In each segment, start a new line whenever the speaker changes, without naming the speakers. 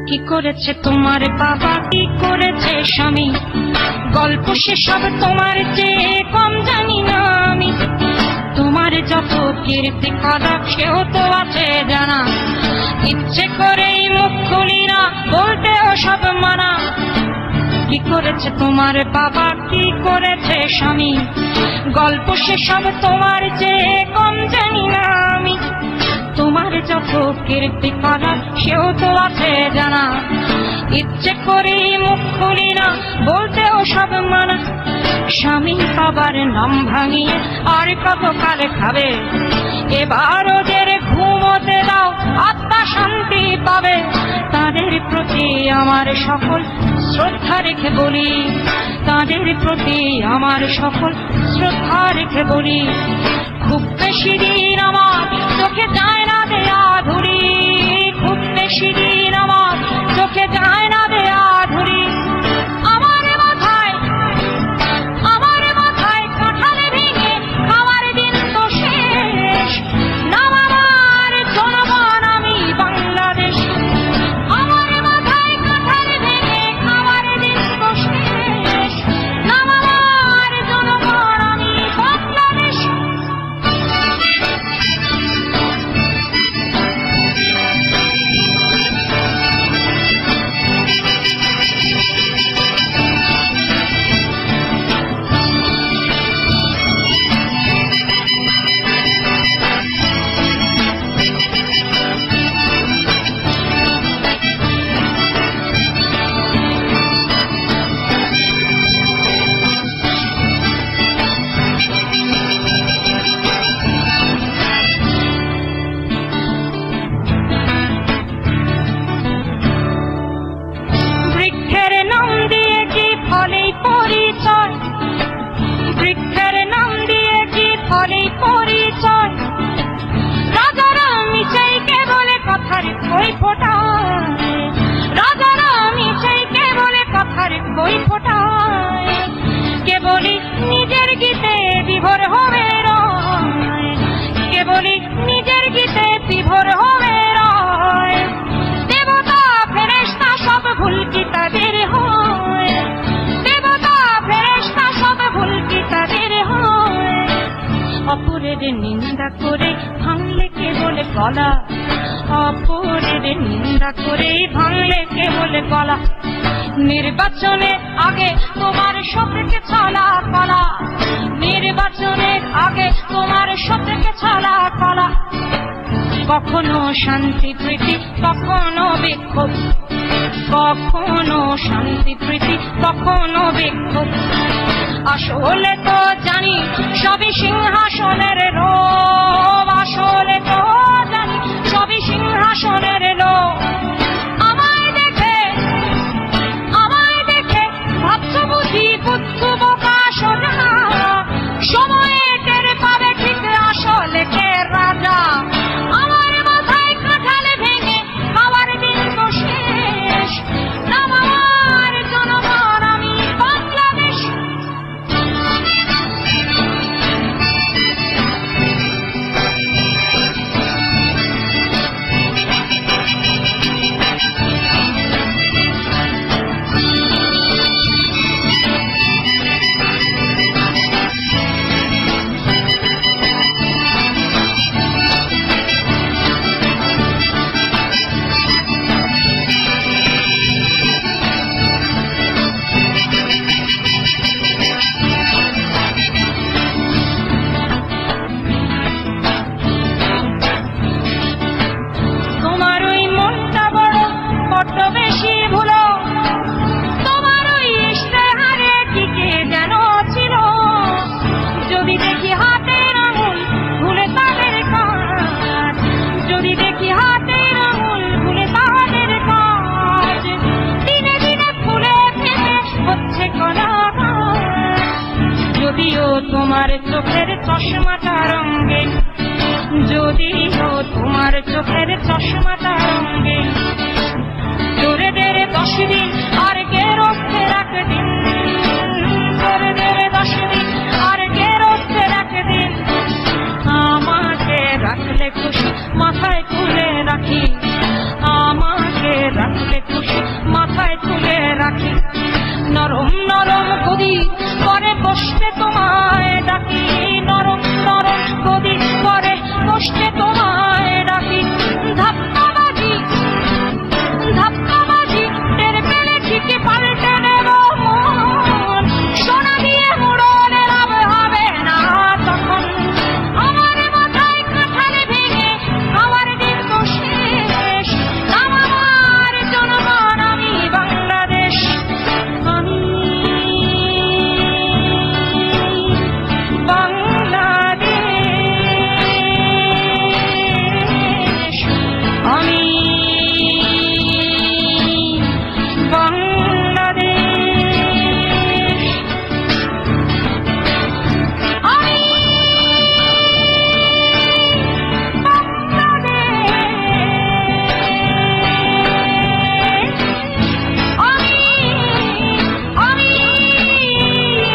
কি করেছে তোমার বাবা, কি করেছে স্বামী, গল্প সেসব তোমার চেয়ে কম জানি না আমি। তোমার যত কীর্তি করা সেও তো আছে জানা, ইচ্ছে করেই মুখ খুলি না, বলতেও সব মানা। কি করেছে তোমার বাবা, কি করেছে স্বামী, গল্প সেসব তোমার চেয়ে কম জানি না আমি। তোমার যত কীর্তি করা সেও তো আছে জানা, ইচ্ছে করেই মুখ খুলি না, বলতেও সব মানা। স্বামী বাবার নাম ভাঙিয়ে আর কত কাল খাবে, এবার ওদের ঘুমোতে দাও, আত্মা শান্তি পাবে। তাদের প্রতি আমার সকল শ্রদ্ধা রেখে বলি, তাদের প্রতি আমার সকল শ্রদ্ধা রেখে বলি। খুব বেশি দিন আমার চোখে যায় না দেয়া ধুরি, খুব বেশি দিন আমার চোখে যায় না দেয়া ধুরি। আমার মাথায় কাঁঠালে ভেঙে খাওয়ার দিন তো শেষ, নাম আমার জনগণ আমি বাংলাদেশ। আমার মাথায় কাঁঠালে ভেঙে খাওয়ার দিন তো শেষ, নাম আমার জনগণ আমি বাংলাদেশ। বৃক্ষের নাম দিয়ে কি ফলেই পরিচয়, বৃক্ষের নাম দিয়ে কি ফলেই পরিচয়। রাজারা মিছাইকে বলে কথার কই ফোটায়, রাজারা মিছাইকে বলে কথার কই ফোটায়। কেবলই নিজের গীতে বিভোর হবে রয়, কেবলই নিজের গীতে বিভোর হবে রয়। দেবতা ফেরেশতা সব ভুল কি তাদের হয়, দেবতা ফেরেশতা সব ভুল কি তাদের হয়। অপরের নিন্দা করে ভাঙলে কে বলে গলা, অপরের নিন্দা করে ভাঙলে কে বলে গলা। নির্বাচনে আগে তোমার শত্রুকে ছলা কলা, নির্বাচনের আগে তোমার শত্রুকে ছলা কলা। কখনো শান্তি প্রীতি কখনো বিক্ষোভ, কখনো শান্তি প্রীতি কখনো বিক্ষোভ। আসলে তো জানি সবই সিংহাসনের লোভ, আসলে তো জানি সবই সিংহাসনের লোভ। আমায় দেখে ভাবছো বুঝি বুদ্ধু বোকা সোনা, সময়ে টের পাবে ঠিক আসলে কে রাজা। আমার মাথায় কাঁঠালে ভেঙে খাওয়ার দিন তো শেষ, নাম আমার জনগণ আমি বাংলাদেশ। তোমার ওই মনটা বড় বড্ড বেশি ভুলো, তোমার ওই ইশতেহারে টিকে যেন ছিল। যদি দেখি হাতের আঙুল ভুলে তাদের কাজ, যদি দেখি হাতের আঙুল ভুলে তাদের কাজ। দিনে দিনে ফুলে ফেলে হচ্ছে কলাকার, যদিও তোমার চোখের চশমাটা রঙিন, যদিও তোমার চোখের চশমাটা রঙিন। জোরে দেরে 10 দিন আর গেরস্তের 1 দিন, জোরে দেরে 10 দিন আর গেরস্তের 1 দিন। আমাকে রাখলে খুশি মাথায় তুলে রাখি, আমাকে রাখলে নরম নরম গদি করে বসতে তোমায় ডাকি, নরম নরম গদি করে বসতে তোমায় ডাকি। ধাপ্পাবাজি ধাপ্পাবাজি টের পেলে ঠিকই পাল্টে দেব মন, সোনা দিয়ে মুড়নে লাভ হবে না তখন। আমার মাথায় কাঁঠাল ভেঙে আমার দিন তো শেষ, নাম আমার জনগণ আমি বাংলাদেশ। আমি বাংলাদেশ, আমি বাংলাদেশ, আমি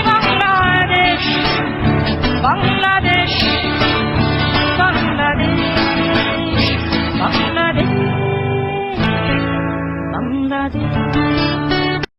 বাংলাদেশ, বাংলাদেশ, বাংলাদেশ, বাংলাদেশ, বাংলাদেশ।